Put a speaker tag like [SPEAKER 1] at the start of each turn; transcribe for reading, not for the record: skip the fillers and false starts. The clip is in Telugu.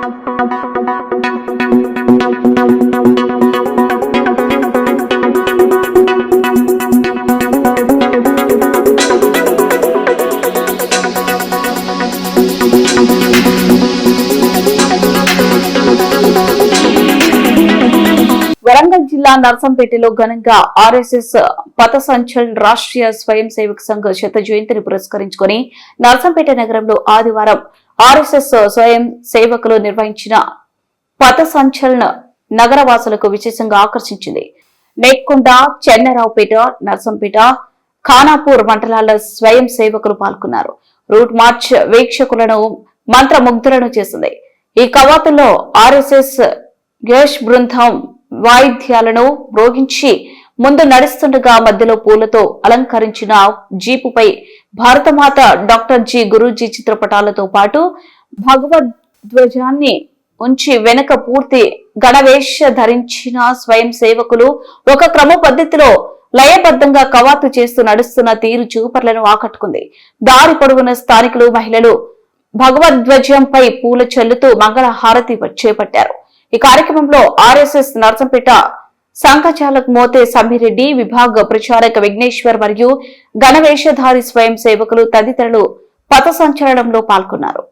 [SPEAKER 1] వరంగల్ జిల్లా నర్సంపేటలో ఘనంగా ఆర్ఎస్ఎస్ పథసంచలన్ రాష్ట్రీయ స్వయం సేవక్ సంఘ్ శత జయంతిని పురస్కరించుకుని నర్సంపేట నగరంలో ఆదివారం ఆర్ఎస్ఎస్ స్వయం సేవకులు నిర్వహించిన పథసంచలన్ నగరవాసులకు విశేషంగా ఆకర్షించింది. నేక్కొండ, చెన్నరావుపేట, నర్సంపేట, ఖానాపూర్ మండలాల స్వయం సేవకులు పాల్గొన్నారు. రూట్ మార్చ్ వీక్షకులను మంత్రముగ్ధులను చేసింది. ఈ కవాతుల్లో ఆర్ఎస్ఎస్ గేష్ బృందం వాయిద్యాలను మ్రోగించి ముందు నడుస్తుండగా మధ్యలో పూలతో అలంకరించిన జీపుపై భారతమాత డాక్టర్ జి గురూజీ చిత్రపటాలతో పాటు భగవద్ధ్వజాన్ని ఉంచి వెనక పూర్తి గణవేష ధరించిన స్వయం సేవకులు ఒక క్రమ పద్ధతిలో లయబద్ధంగా కవాతు చేస్తూ నడుస్తున్న తీరు చూపర్లను ఆకట్టుకుంది. దారి పొడవున స్థానికులు, మహిళలు భగవద్ధ్వజంపై పూల చల్లుతూ మంగళ హారతి చేపట్టారు. ఈ కార్యక్రమంలో ఆర్ఎస్ఎస్ నర్సంపేట సంఘచాలక్ మోతే సమీరెడ్డి, విభాగ ప్రచారక విఘ్నేశ్వర్ మరియు గణవేషధారి స్వయం సేవకులు తదితరులు పథసంచలనంలో పాల్గొన్నారు.